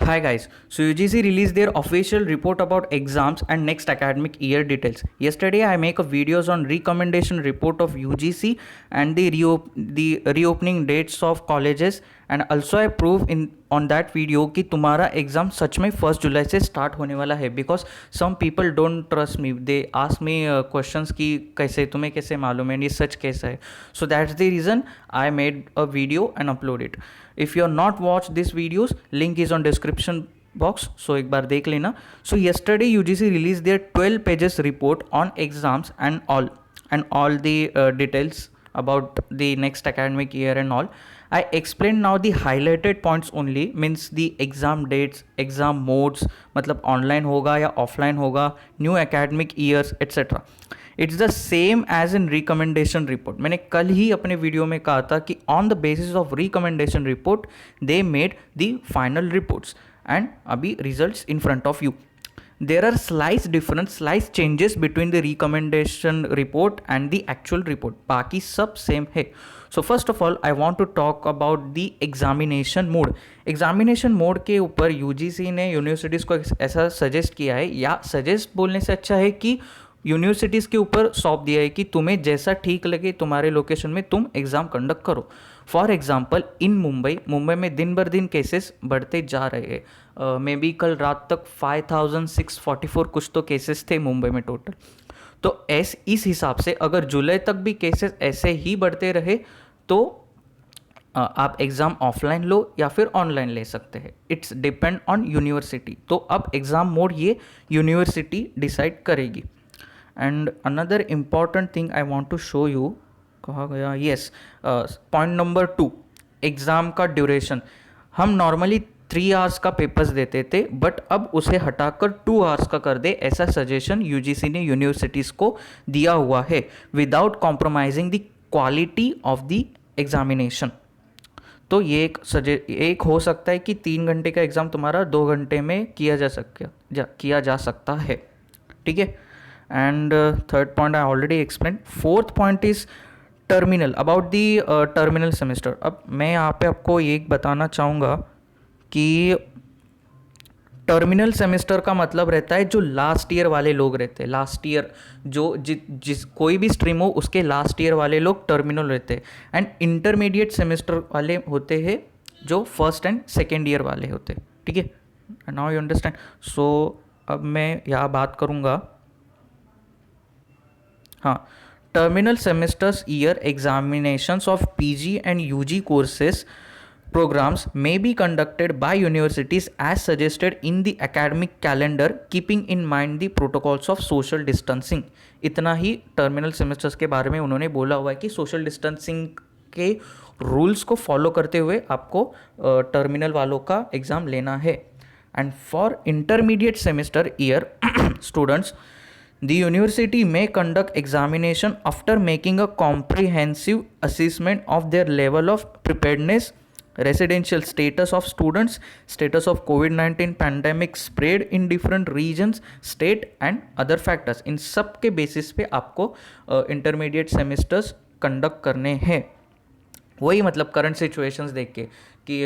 Hi guys, so UGC released their official report about exams and next academic year details. Yesterday I make a videos on recommendation report of UGC and the reopening dates of colleges, and also I prove in on that video कि तुम्हारा exam सच में 1 जुलाई से start होने वाला है, because some people don't trust me, they ask me questions कि कैसे तुम्हें कैसे मालूम है ये सच कैसा है. So that's the reason I made a video and upload it. If you are not watch this videos, link is on description box, so एक बार देख लेना. सो yesterday UGC released their 12 pages report on exams and all the details about the next academic year and all. I explained now the highlighted points only, means the exam dates, exam modes, मतलब online होगा या offline होगा, new academic years etc. It's the same as in recommendation report. मैंने कल ही अपने video में कहा था कि on the basis of recommendation report they made the final reports, and अभी results in front of you. There are slight changes between the recommendation report and the actual report. बाकी सब सेम है. So first of all I want to talk about the examination mode. Examination mode के ऊपर UGC ने universities को ऐसा suggest किया है, या सजेस्ट बोलने से अच्छा है कि यूनिवर्सिटीज़ के ऊपर सौंप दिया है कि तुम्हें जैसा ठीक लगे तुम्हारे लोकेशन में तुम एग्ज़ाम कंडक्ट करो. फॉर एग्जाम्पल इन मुंबई में दिन बर दिन केसेस बढ़ते जा रहे हैं. मे बी कल रात तक 5644 कुछ तो केसेस थे मुंबई में टोटल. तो इस हिसाब से अगर जुलाई तक भी केसेस ऐसे ही बढ़ते रहे तो आप एग्ज़ाम ऑफलाइन लो या फिर ऑनलाइन ले सकते हैं. It's depend on university. तो अब एग्ज़ाम मोड ये यूनिवर्सिटी डिसाइड करेगी. And another important thing I want to show you, कहा गया, येस, पॉइंट नंबर 2, एग्ज़ाम का ड्यूरेशन. हम नॉर्मली 3 आवर्स का पेपर्स देते थे, बट अब उसे हटाकर 2 आवर्स का कर दे, ऐसा सजेशन यूजीसी ने यूनिवर्सिटीज़ को दिया हुआ है, without compromising the quality of the examination. तो ये एक हो सकता है कि 3 घंटे का एग्ज़ाम तुम्हारा 2 घंटे में किया जा सकता है. ठीक है. And third point I already explain. Fourth point is terminal, about the terminal semester. अब मैं यहाँ पे आपको एक बताना चाहूँगा कि टर्मिनल सेमेस्टर का मतलब रहता है जो लास्ट ईयर वाले लोग रहते हैं. लास्ट ईयर जो जिस कोई भी स्ट्रीम हो उसके लास्ट ईयर वाले लोग टर्मिनल रहते हैं. एंड इंटरमीडिएट सेमेस्टर वाले होते हैं जो फर्स्ट एंड सेकेंड ईयर वाले होते हैं. ठीक है. Now you understand. सो अब मैं यहाँ बात करूँगा, हाँ, terminal semesters year examinations of PG and UG courses programs may be conducted by universities as suggested in the academic calendar, keeping in mind the protocols of social distancing. इतना ही terminal semesters के बारे में उन्होंने बोला हुआ है कि social distancing के रूल्स को फॉलो करते हुए आपको टर्मिनल वालों का एग्ज़ाम लेना है. And for intermediate semester year students, the university may conduct examination after making a comprehensive assessment of their level of preparedness, residential status of students, status of COVID-19 pandemic spread in different regions, state and other factors. इन सब के basis पे आपको intermediate semesters conduct करने हैं. वही मतलब current situations देख के कि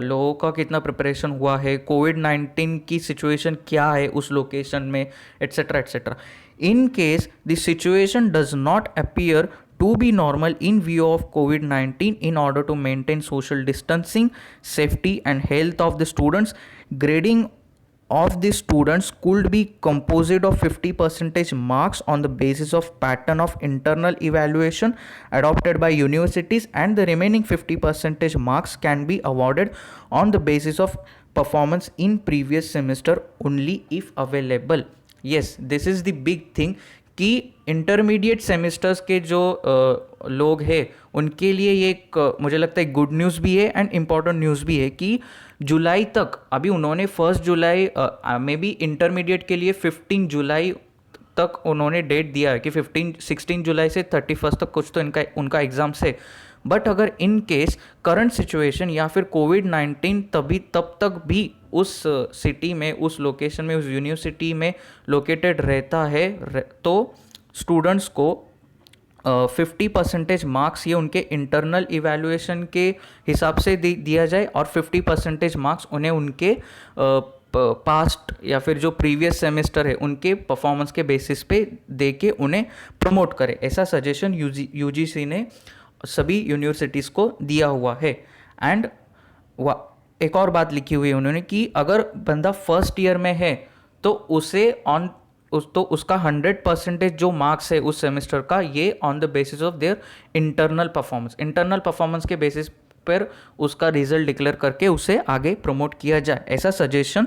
लोगों का कितना प्रिपरेशन हुआ है, कोविड-19 की सिचुएशन क्या है उस लोकेशन में, etcetera etcetera. In case the situation does not appear to be normal in view of COVID-19, in order to maintain social distancing, safety and health of the students, grading of the students could be composite of 50% marks on the basis of pattern of internal evaluation adopted by universities, and the remaining 50% marks can be awarded on the basis of performance in previous semester only if available. Yes, this is the big thing कि intermediate semesters के जो लोग हैं उनके लिए ये एक मुझे लगता है गुड न्यूज़ भी है एंड इम्पॉर्टेंट न्यूज़ भी है कि जुलाई तक, अभी उन्होंने 1 जुलाई मे बी इंटरमीडिएट के लिए 15 जुलाई तक उन्होंने डेट दिया है कि 16 जुलाई से 31 तक कुछ तो उनका एग्ज़ाम्स है. बट अगर इन केस करंट सिचुएशन या फिर कोविड-19 तब तक भी उस सिटी में, उस लोकेशन में, उस यूनिवर्सिटी में लोकेटेड रहता है, तो स्टूडेंट्स को 50% मार्क्स ये उनके इंटरनल इवैल्यूएशन के हिसाब से दिया जाए और 50% मार्क्स उन्हें उनके पास्ट या फिर जो प्रीवियस सेमेस्टर है उनके परफॉर्मेंस के बेसिस पे दे के उन्हें प्रमोट करे। ऐसा सजेशन यूजीसी ने सभी यूनिवर्सिटीज़ को दिया हुआ है। एंड एक और बात लिखी हुई है उन्होंने कि अगर बंदा फर्स्ट ईयर में है तो उसका 100% जो मार्क्स है उस सेमेस्टर का, ये on the basis of their internal performance के बेसिस पर उसका रिजल्ट डिक्लेयर करके उसे आगे प्रमोट किया जाए। ऐसा सजेशन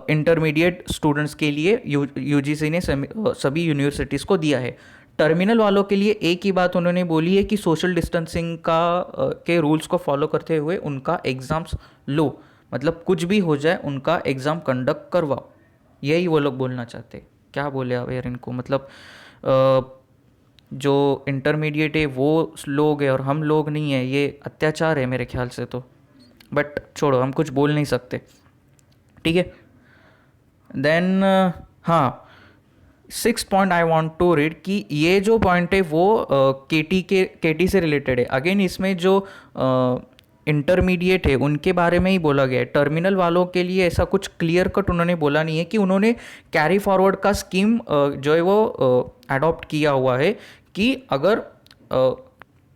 इंटरमीडिएट स्टूडेंट्स के लिए यूजीसी ने सभी यूनिवर्सिटीज़ को दिया है। टर्मिनल वालों के लिए एक ही बात उन्होंने बोली है कि सोशल डिस्टेंसिंग के रूल्स को फॉलो करते हुए उनका एग्ज़ाम्स लो, मतलब कुछ भी हो जाए उनका एग्ज़ाम कंडक्ट करवाओ, यही वो लोग बोलना चाहते। क्या बोले अब यार इनको, मतलब जो इंटरमीडिएट है वो लोग है और हम लोग नहीं है, ये अत्याचार है मेरे ख्याल से तो। बट छोड़ो, हम कुछ बोल नहीं सकते, ठीक है। देन हाँ, 6 point I want to read कि ये जो पॉइंट है वो केटी से रिलेटेड है। अगेन इसमें जो इंटरमीडिएट है उनके बारे में ही बोला गया है। टर्मिनल वालों के लिए ऐसा कुछ क्लियर कट उन्होंने बोला नहीं है कि उन्होंने कैरी फॉरवर्ड का स्कीम जो है वो अडॉप्ट किया हुआ है कि अगर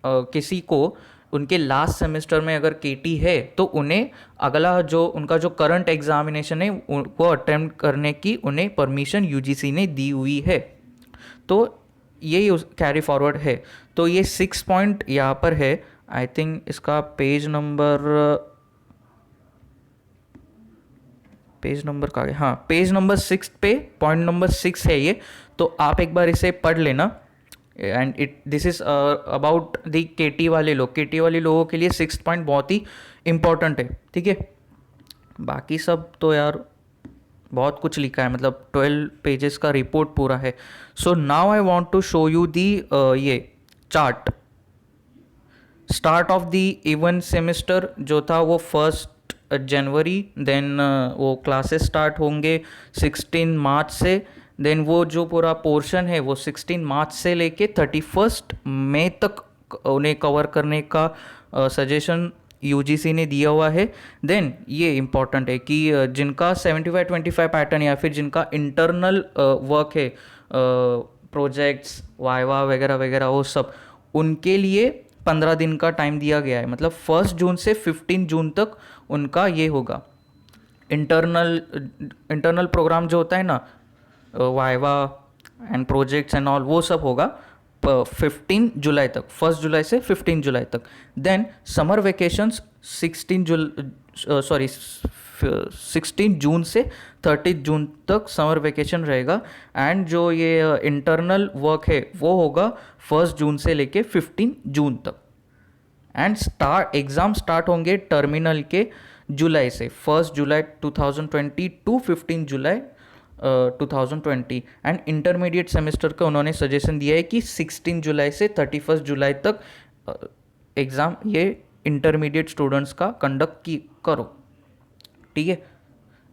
किसी को उनके लास्ट सेमेस्टर में अगर केटी है तो उन्हें अगला जो उनका जो करंट एग्जामिनेशन है वो अटेम्प्ट करने की उन्हें परमिशन यूजीसी ने दी हुई है। तो ये कैरी फॉरवर्ड है। तो ये 6 पॉइंट यहाँ पर है। आई थिंक इसका पेज नंबर का, हाँ पेज नंबर 6 पे पॉइंट नंबर 6 है ये। तो आप एक बार इसे पढ़ लेना। And this is about the KT वाले लोगों के लिए 6 पॉइंट बहुत ही इंपॉर्टेंट है, ठीक है। बाकी सब तो यार बहुत कुछ लिखा है, मतलब 12 पेजेस का रिपोर्ट पूरा है। So now I want to show you the ये chart. Start of the even semester जो था वो 1 जनवरी, देन वो क्लासेस स्टार्ट होंगे 16 मार्च से। देन वो जो पूरा पोर्शन है वो 16 मार्च से लेके 31 मई तक उन्हें कवर करने का सजेशन यूजीसी ने दिया हुआ है। देन ये इम्पॉर्टेंट है कि जिनका 75-25 पैटर्न या फिर जिनका इंटरनल वर्क है, प्रोजेक्ट्स वाइवा वगैरह वगैरह वो सब, उनके लिए 15 दिन का टाइम दिया गया है। मतलब 1 जून से 15 जून तक उनका ये होगा इंटरनल प्रोग्राम जो होता है ना, viva and projects and all, वो सब होगा 15 जुलाई तक, 1 जुलाई से 15 जुलाई तक। देन समर वेकेशंस 16 जून से 30 जून तक समर वेकेशन रहेगा। एंड जो ये इंटरनल वर्क है वो होगा 1 जून से लेके 15 जून तक। एंड एग्ज़ाम स्टार्ट होंगे टर्मिनल के जुलाई से, 1 जुलाई 2020 टू 15 जुलाई 2020। एंड इंटरमीडिएट सेमेस्टर का उन्होंने सजेशन दिया है कि 16 जुलाई से 31 जुलाई तक एग्ज़ाम ये इंटरमीडिएट स्टूडेंट्स का कंडक्ट करो, ठीक है।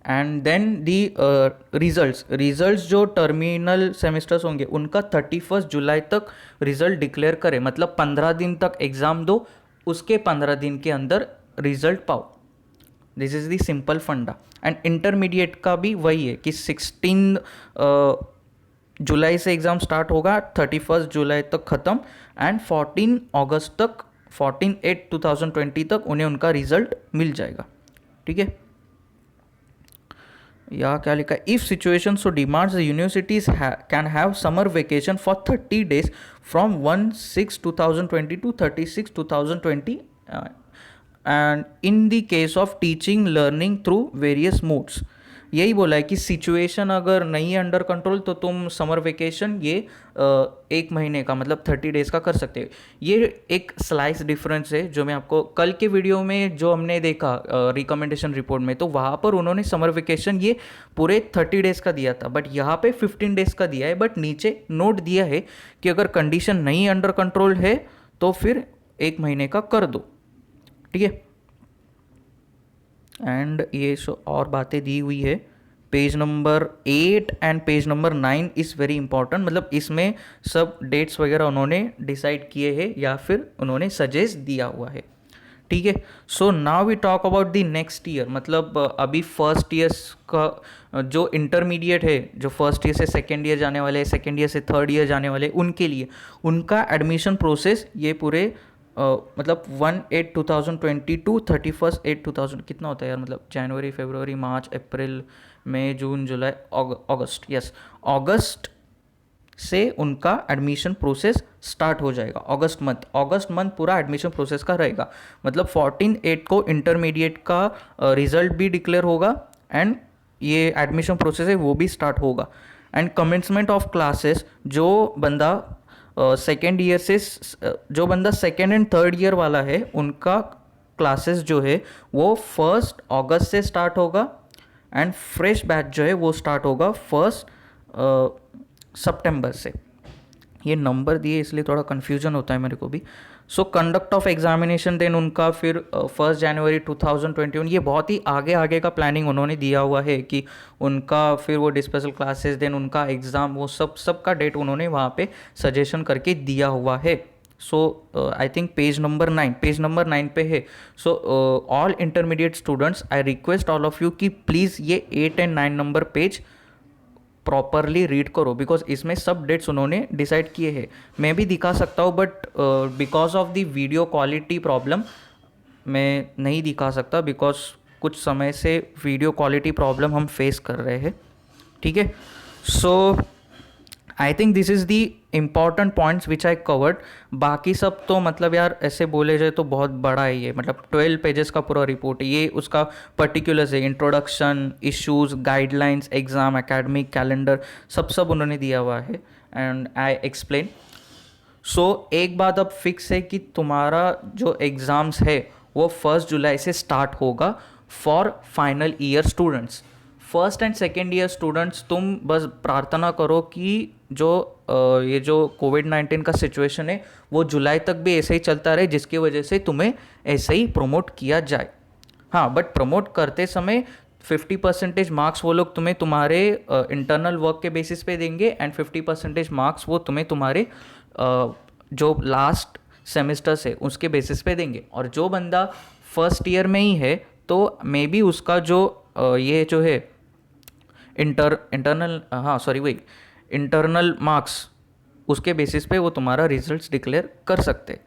एंड देन दी रिजल्ट्स जो टर्मिनल सेमेस्टर्स होंगे उनका 31 जुलाई तक रिजल्ट डिक्लेयर करें। मतलब 15 दिन तक एग्ज़ाम दो, उसके 15 दिन के अंदर रिजल्ट पाओ। दिस इज़ दी सिंपल फंडा। एंड इंटरमीडिएट का भी वही है कि 16 जुलाई से एग्ज़ाम स्टार्ट होगा, 31 जुलाई तक ख़त्म, एंड 14 अगस्त तक, 14/8/2020 तक उन्हें उनका रिजल्ट मिल जाएगा, ठीक है। या क्या लिखा है, if situation so demands the universities can have summer vacation for 30 days from 1/6/2020 to 30/6/2020 and in the case of teaching learning through various modes. यही बोला है कि सिचुएशन अगर नहीं है अंडर कंट्रोल तो तुम समर वेकेशन ये 1 महीने का, मतलब 30 days का कर सकते हो। ये एक स्लाइस डिफरेंस है जो मैं आपको कल के वीडियो में जो हमने देखा रिकमेंडेशन रिपोर्ट में, तो वहाँ पर उन्होंने समर वेकेशन ये पूरे 30 days का दिया था, बट यहाँ पे 15 days का दिया है। बट नीचे नोट दिया है कि अगर कंडीशन नहीं अंडर कंट्रोल है तो फिर 1 महीने का कर दो, ठीक है। एंड ये और बातें दी हुई है page number 8 and page number 9 is very important, मतलब इसमें सब डेट्स वगैरह उन्होंने डिसाइड किए हैं या फिर उन्होंने सजेस्ट दिया हुआ है, ठीक है। So now we talk about the next year, मतलब अभी फर्स्ट ईयर्स का जो इंटरमीडिएट है, जो फर्स्ट ईयर से सेकेंड ईयर जाने वाले हैं, सेकेंड ईयर से थर्ड ईयर जाने वाले, उनके लिए उनका एडमिशन प्रोसेस ये पूरे मतलब 1/8/2020 टू 31/8/2000 कितना होता है यार, मतलब जनवरी, फरवरी, मार्च, अप्रैल, मई, जून, जुलाई, अगस्त, यस, अगस्त से उनका एडमिशन प्रोसेस स्टार्ट हो जाएगा। अगस्त मंथ पूरा एडमिशन प्रोसेस का रहेगा, मतलब 14/8 को इंटरमीडिएट का रिजल्ट भी डिक्लेयर होगा एंड ये एडमिशन प्रोसेस है वो भी स्टार्ट होगा। एंड कमेंसमेंट ऑफ क्लासेस, जो बंदा सेकेंड ईयर से जो बंदा सेकेंड एंड थर्ड ईयर वाला है उनका क्लासेस जो है वो 1 अगस्त से स्टार्ट होगा एंड फ्रेश बैच जो है वो स्टार्ट होगा 1 सितंबर से। ये नंबर दिए इसलिए थोड़ा कन्फ्यूजन होता है मेरे को भी। सो कंडक्ट ऑफ एग्जामिनेशन देन उनका फिर 1 जनवरी 2021, ये बहुत ही आगे का प्लानिंग उन्होंने दिया हुआ है कि उनका फिर वो डिस्पेशल क्लासेस देन उनका एग्ज़ाम, वो सब का डेट उन्होंने वहाँ पे सजेशन करके दिया हुआ है। So I think page number 9 पे है। So all intermediate students, I request all of you कि प्लीज़ ये 8 and 9 number page properly read करो, बिकॉज इसमें सब डेट्स उन्होंने डिसाइड किए हैं। मैं भी दिखा सकता हूँ but because of the video quality problem मैं नहीं दिखा सकता, बिकॉज कुछ समय से वीडियो क्वालिटी प्रॉब्लम हम फेस कर रहे हैं, ठीक है। So I think this is the important points which I covered. बाकी सब तो मतलब यार ऐसे बोले जाए तो बहुत बड़ा है ये, मतलब 12 पेजेस का पूरा रिपोर्ट है ये। उसका पर्टिकुलर्स है, introduction, issues, guidelines, exam, academic calendar, सब उन्होंने दिया हुआ है एंड आई एक्सप्लेन। सो एक बात अब फिक्स है कि तुम्हारा जो एग्ज़ाम्स है वो 1 जुलाई से स्टार्ट होगा for final year students. First and second year students, तुम बस प्रार्थना करो कि जो ये जो कोविड-19 का सिचुएशन है वो जुलाई तक भी ऐसे ही चलता रहे, जिसकी वजह से तुम्हें ऐसे ही प्रमोट किया जाए। हाँ, बट प्रमोट करते समय 50% मार्क्स वो लोग तुम्हें तुम्हारे इंटरनल वर्क के बेसिस पे देंगे एंड 50% मार्क्स वो तुम्हें तुम्हारे जो लास्ट सेमेस्टर से उसके बेसिस पे देंगे। और जो बंदा फर्स्ट ईयर में ही है तो मे बी उसका जो ये जो है इंटरनल मार्क्स, उसके बेसिस पे वो तुम्हारा रिजल्ट्स डिक्लेयर कर सकते।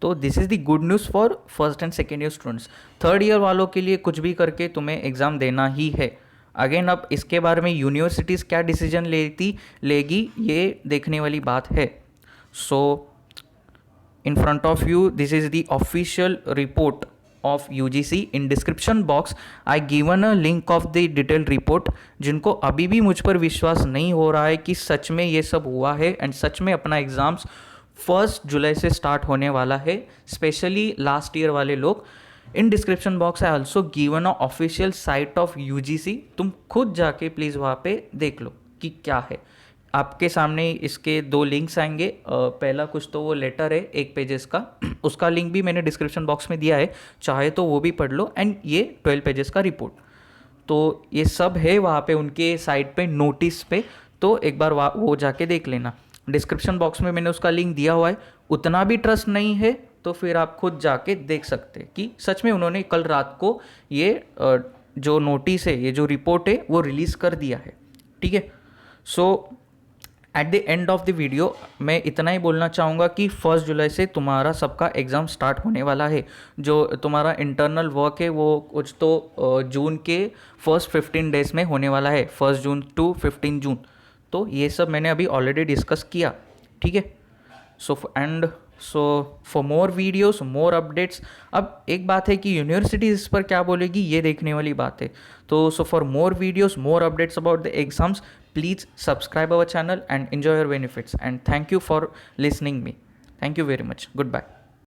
तो this is the good news for first and second year students. Third year वालों के लिए कुछ भी करके तुम्हें एग्ज़ाम देना ही है। अगेन अब इसके बारे में यूनिवर्सिटीज़ क्या डिसीजन लेगी ये देखने वाली बात है। So in front of you this is the official report of UGC. In description box I given a link of the detailed report। जिनको अभी भी मुझ पर विश्वास नहीं हो रहा है कि सच में ये सब हुआ है एंड सच में अपना एग्ज़ाम्स 1 जुलाई से स्टार्ट होने वाला है, स्पेशली लास्ट ईयर वाले लोग, in description box I also given a official site of UGC। तुम खुद जाके प्लीज़ वहाँ पे देख लो कि क्या है। आपके सामने इसके 2 लिंक्स आएंगे। पहला कुछ तो वो लेटर है 1 पेजेस का, उसका लिंक भी मैंने डिस्क्रिप्शन बॉक्स में दिया है, चाहे तो वो भी पढ़ लो। एंड ये 12 पेजेस का रिपोर्ट, तो ये सब है वहाँ पे उनके साइट पे नोटिस पे, तो एक बार वो जाके देख लेना। डिस्क्रिप्शन बॉक्स में मैंने उसका लिंक दिया हुआ है। उतना भी ट्रस्ट नहीं है तो फिर आप खुद जाके देख सकते हैं कि सच में उन्होंने कल रात को ये जो नोटिस है, ये जो रिपोर्ट है वो रिलीज़ कर दिया है, ठीक है। So at the end of the video मैं इतना ही बोलना चाहूँगा कि 1 जुलाई से तुम्हारा सबका एग्ज़ाम स्टार्ट होने वाला है। जो तुम्हारा इंटरनल वर्क है वो कुछ तो जून के फर्स्ट 15 डेज में होने वाला है, 1 जून टू 15 जून। तो ये सब मैंने अभी ऑलरेडी डिस्कस किया, ठीक है। So for more videos, more updates, अब एक बात है कि यूनिवर्सिटी इस पर क्या बोलेगी ये देखने वाली बात है। तो so for more videos, more updates about the exams, please subscribe our channel and enjoy your benefits, and thank you for listening me. Thank you very much. Goodbye.